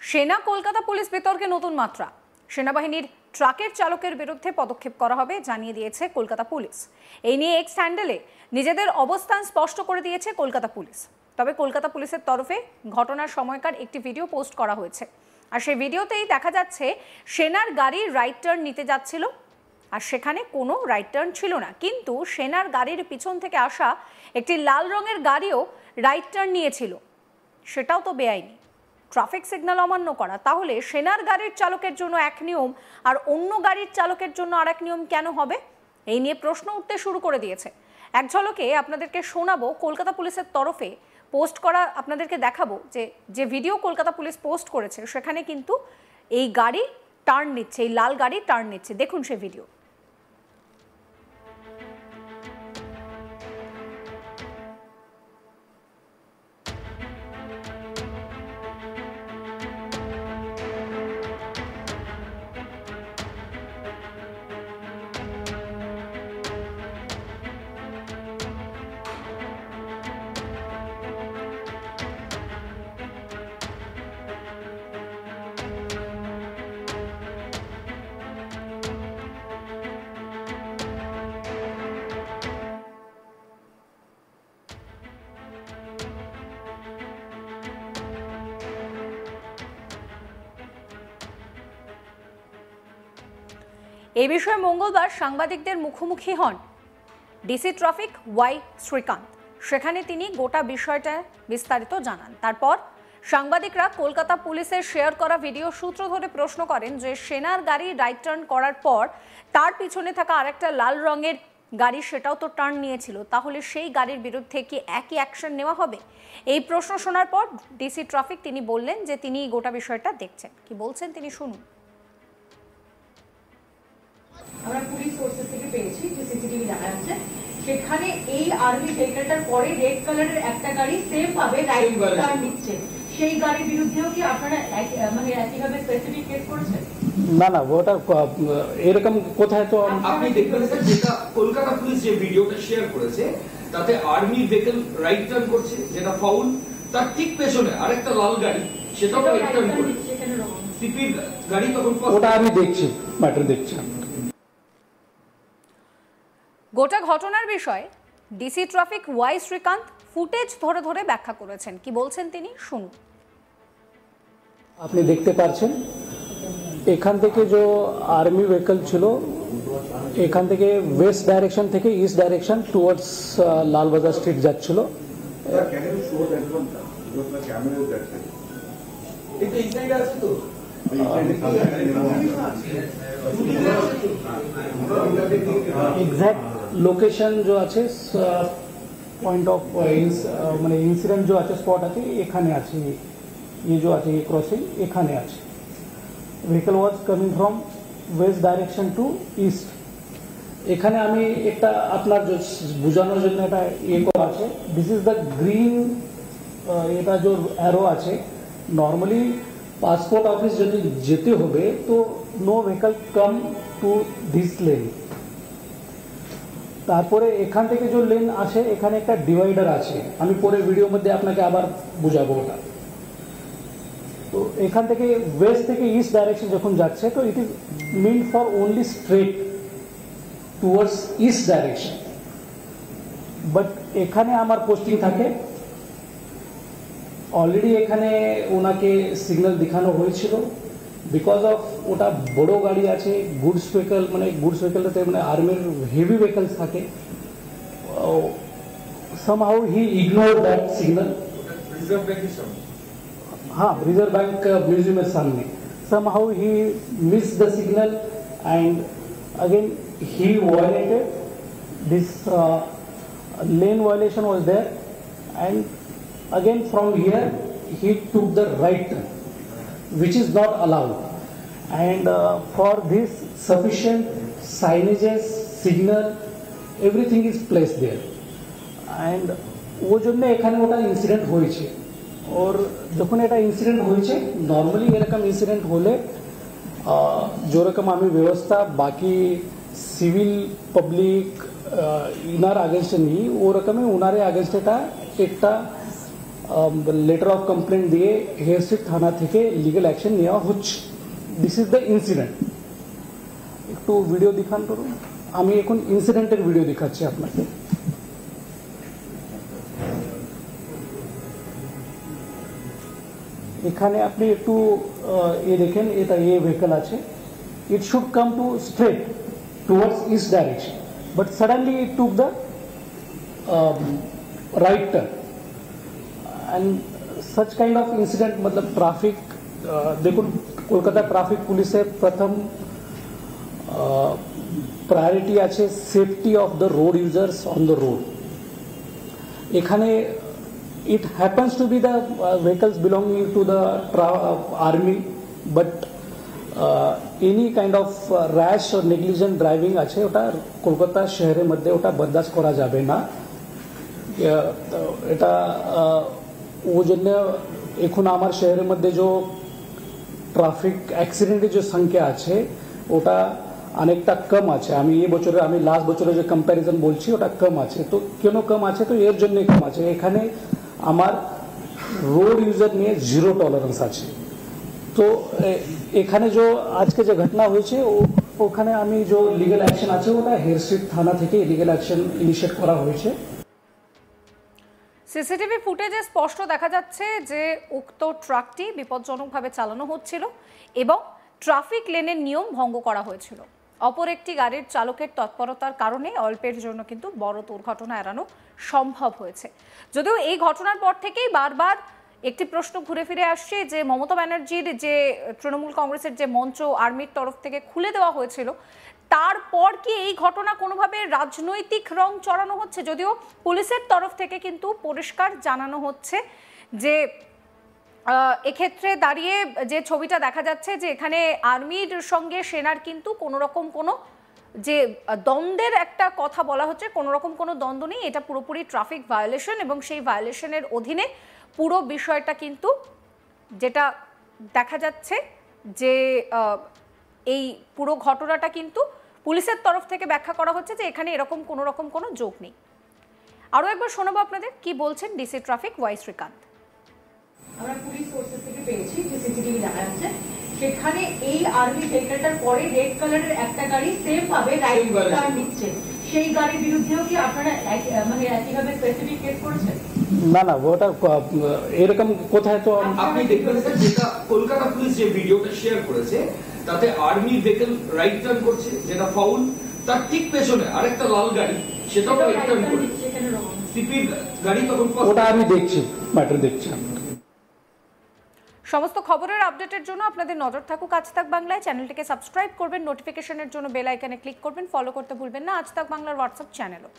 সেনা কলকাতা পুলিশ বিতর্কে নতুন মাত্রা। সেনাবাহিনীর ট্রাকের চালকের বিরুদ্ধে পদক্ষেপ করা হবে জানিয়ে দিয়েছে কলকাতা পুলিশ। এই নিয়ে এক্স হ্যান্ডেলে নিজেদের অবস্থান স্পষ্ট করে দিয়েছে কলকাতা পুলিশ। তবে কলকাতা পুলিশের তরফে ঘটনার সময়কার একটি ভিডিও পোস্ট করা হয়েছে। আর সেই ভিডিওতেই দেখা যাচ্ছে সেনার গাড়ি রাইট টার্ন নিতে যাচ্ছিল, আর সেখানে কোনো রাইট টার্ন ছিল না, কিন্তু সেনার গাড়ির পিছন থেকে আসা একটি লাল রঙের গাড়িও রাইট টার্ন নিয়েছিল। সেটাও তো বেআইনি, ট্রাফিক সিগন্যাল অমান্য করা। তাহলে সেনার গাড়ির চালকের জন্য এক নিয়ম আর অন্য গাড়ির চালকের জন্য আরেক নিয়ম কেন হবে? এই নিয়ে প্রশ্ন উঠতে শুরু করে দিয়েছে। এক ঝলকে আপনাদেরকে শোনাবো কলকাতা পুলিশের তরফে পোস্ট করা, আপনাদেরকে দেখাবো যে ভিডিও কলকাতা পুলিশ পোস্ট করেছে সেখানে কিন্তু এই গাড়ি টার্ন নিচ্ছে, এই লাল গাড়ি টার্ন নিচ্ছে। দেখুন সেই ভিডিও। এই বিষয়ে মঙ্গলবার সাংবাদিকদের মুখোমুখি হন ডিসি ট্রাফিক ওয়াই শ্রীকান্ত। সেখানে তিনি গোটা বিষয়টা বিস্তারিত জানান। তারপর সাংবাদিকরা কলকাতা পুলিশের শেয়ার করা ভিডিও সূত্র ধরে প্রশ্ন করেন যে সেনার গাড়ি রাইট টার্ন করার পর তার পিছনে থাকা আরেকটা লাল রঙের গাড়ি সেটাও তো টার্ন নিয়েছিল, তাহলে সেই গাড়ির বিরুদ্ধে কি একই অ্যাকশন নেওয়া হবে? এই প্রশ্ন শোনার পর ডিসি ট্রাফিক তিনি বললেন যে তিনি গোটা বিষয়টা দেখছেন। কি বলছেন তিনি শুনুন। আমরা পুলিশ সোর্সেস থেকে পেয়েছি যে সিসিটিভি দেখা যাচ্ছে সেখানে এই আর্মি ভেহিকলটার পরে রেড কালারের একটা গাড়ি সেম ভাবে রাইট টার্ন নিচ্ছে। সেই গাড়ির বিরুদ্ধেও কি আপনারা মানে একইভাবে স্পেসিফিক কেস করেছেন? না না, ওটা এরকম কোথায় তো আপনি দেখবেন স্যার, যেটা কলকাতা পুলিশ যে ভিডিওটা শেয়ার করেছে তাতে আর্মি ভেহিকল রাইট টার্ন করছে, যেটা ফাউল। তার ঠিক পেছনে আরেকটা লাল গাড়ি, সেটাও রাইট টার্ন করে। সিপির গাড়ি তখন ওটা আমি দেখছি, ম্যাটার দেখছি। গোটা ঘটনার বিষয়ে DC traffic Y Srikanth footage ধরে ধরে ব্যাখ্যা করেছেন। কি বলছেন তিনি শুনুন। আপনি দেখতে পাচ্ছেন এখান থেকে যে আর্মি ভেহিকল ছিল, এখান থেকে ওয়েস্ট ডাইরেকশন থেকে east direction towards Lalbazar street যাচ্ছিল। एग्जैक्ट लोकेशन जो আছে पॉइंट ऑफ মানে ইনসিডেন্ট जो আছে স্পট আছে এখানে আছে, ये जो আছে ये क्रॉसिंग এখানে আছে। vehicle was coming from west direction to east। এখানে আমি একটা আপনার বোঝানোর জন্য এটা ইয়ে করা আছে, দিস ইজ দ্য গ্রিন, এটা जो অ্যারো আছে। নর্মালি পাসপোর্ট অফিস যদি যেতে হবে তো no vehicle come to this lane. তারপরে এখান থেকে যে লেন আসে এখানে একটা ডিভাইডার আছে, আমি পরে ভিডিওর মধ্যে আপনাকে আবার বুঝাবো ওটা। তো এখান থেকে ওয়েস্ট থেকে ইস্ট ডাইরেকশন যখন যাচ্ছে তো it is meant for only straight towards east direction. But এখানে আমার পোস্টিং থাকে অলরেডি, এখানে ওনাকে সিগন্যাল দেখানো হয়েছিল বিকজ অফ ওটা বড় গাড়ি আছে, গুডস ভেহিকল, মানে গুডস ভেহিকলটাতে মানে আর্মির হেভি ভেহিকলস থাকে। somehow he ignored that signal। Reserve ব্যাংকের সামনে, हाँ, रिजर्व बैंक म्यूजियम के सामने somehow he missed the signal and again he violated this lane violation was there, and again from here he took the right turn which is not allowed, and for this sufficient signages, signal, everything is placed there, and वो জন্য এখানে ওটা incident হয়েছে। और যখন এটা incident হয়েছে, normally এরকম ইনসিডেন্ট হলে যেরকম আমি ব্যবস্থা বাকি সিভিল পাবলিক ইনার আগেনস্টে নিই ওরকমই ওনারে আগেনস্ট এটা একটা লেটার অফ কমপ্লেন দিয়ে হেয়ার স্ট্রিট থানা থেকে লিগ্যাল অ্যাকশন নেওয়া হচ্ছে। This is the incident. একটু ভিডিও দেখান করুন। আমি এখন ইনসিডেন্টের ভিডিও দেখাচ্ছি আপনাকে। এখানে আপনি একটু দেখেন, এটা ভেহিকল আছে, it should come to straight towards east direction, but suddenly it took the right turn, and such kind of incident मतलब ट्रैफिक देखो कोलकाता ट्रैफिक पुलिसेर प्रथम प्रायोरिटी আছে safety of the road users on the road. এখানে it happens to be the vehicles belonging to the army, but any kind of rash or negligent driving আছে ওটা কলকাতা শহরের মধ্যে ওটা বরদাস্ত করা যাবে না। এটা ওই জন্য এখন আমার শহরের মধ্যে যে ট্রাফিক অ্যাক্সিডেন্টের যে সংখ্যা আছে ওটা অনেকটা কম আছে। আমি এই বছরে আমি লাস্ট বছরে যে কম্প্যারিজন বলছি ওটা কম আছে। তো কেন কম আছে? তো এর জন্য কম আছে, এখানে আমার রোড ইউজার নিয়ে জিরো টলারেন্স আছে। তো এখানে যে আজকে যে ঘটনা হয়েছে ওখানে আমি যে লিগ্যাল অ্যাকশন আছে ওটা হেয়ার স্ট্রিট থানা থেকে লিগ্যাল অ্যাকশন ইনিশিয়েট করা হয়েছে। সিসিটিভি ফুটেজে স্পষ্ট দেখা যাচ্ছে যে উক্ত ট্রাকটি বিপজ্জনকভাবে চালানো হচ্ছিল এবং ট্রাফিক লেনের নিয়ম ভঙ্গ করা হয়েছিল। অপর একটি গাড়ির চালকের তৎপরতার কারণে অল্পের জন্য কিন্তু বড় দুর্ঘটনা এড়ানো সম্ভব হয়েছে। যদিও এই ঘটনার পর থেকেই বারবার একটি প্রশ্ন ঘুরে ফিরে আসছে যে মমতা ব্যানার্জির যে তৃণমূল কংগ্রেসের যে মঞ্চ আর্মির তরফ থেকে খুলে দেওয়া হয়েছিল তারপর কি এই ঘটনা কোনোভাবে রাজনৈতিক রং চড়ানো হচ্ছে? যদিও পুলিশের তরফ থেকে কিন্তু পরিষ্কার জানানো হচ্ছে যে এক্ষেত্রে দাঁড়িয়ে যে ছবিটা দেখা যাচ্ছে যে এখানে আর্মির সঙ্গে সেনার কিন্তু কোনো রকম কোনো যে দ্বন্দ্বের একটা কথা বলা হচ্ছে, কোনো রকম কোনো দ্বন্দ্ব নেই, এটা পুরোপুরি ট্রাফিক ভায়োলেশন এবং সেই ভায়োলেশনের অধীনে পুরো বিষয়টা কিন্তু যেটা দেখা যাচ্ছে যে এই পুরো ঘটনাটা কিন্তু পুলিশের তরফ থেকে ব্যাখ্যা করা হচ্ছে যে এখানে এরকম কোনো রকম কোনো যোগ নেই। আরও একবার শোনাবো আপনাদের কি বলছেন ডিসি ট্রাফিক ওয়াই শ্রীকান্ত। আমরা পুলিশ সোর্সেস থেকে পেয়েছি যে সিসিটিভি দেখা যাচ্ছে সেখানে এই আর্মি ভেহিকলটার পরে রেড কালারের একটা গাড়ি সেম ভাবে রাইট টার্ন নিচ্ছে, সেই গাড়ির বিরুদ্ধেও কি আপনারা মানে একইভাবে স্পেসিফিক কেস করেছেন? না না, ওটা এরকম কোথায় তো আপনি দেখবেন স্যার, যেটা কলকাতা পুলিশ যে ভিডিওটা শেয়ার করেছে তাতে আর্মি ভেহিকল রাইট টার্ন করছে যেটা ফাউল, তার ঠিক পেছনে আরেকটা লাল গাড়ি সেটাও রাইট টার্ন করছে, সিপির গাড়ি তখন ওটা আমি দেখছি, ম্যাটার দেখছি। সমস্ত খবরের আপডেটের জন্য আপনাদের নজর থাকুক আজ তাক বাংলায়। চ্যানেলটিকে সাবস্ক্রাইব করবেন, নোটিফিকেশনের জন্য বেল আইকনে ক্লিক করবেন, ফলো করতে ভুলবেন না আজ তাক বাংলার হোয়াটসঅ্যাপ চ্যানেলও।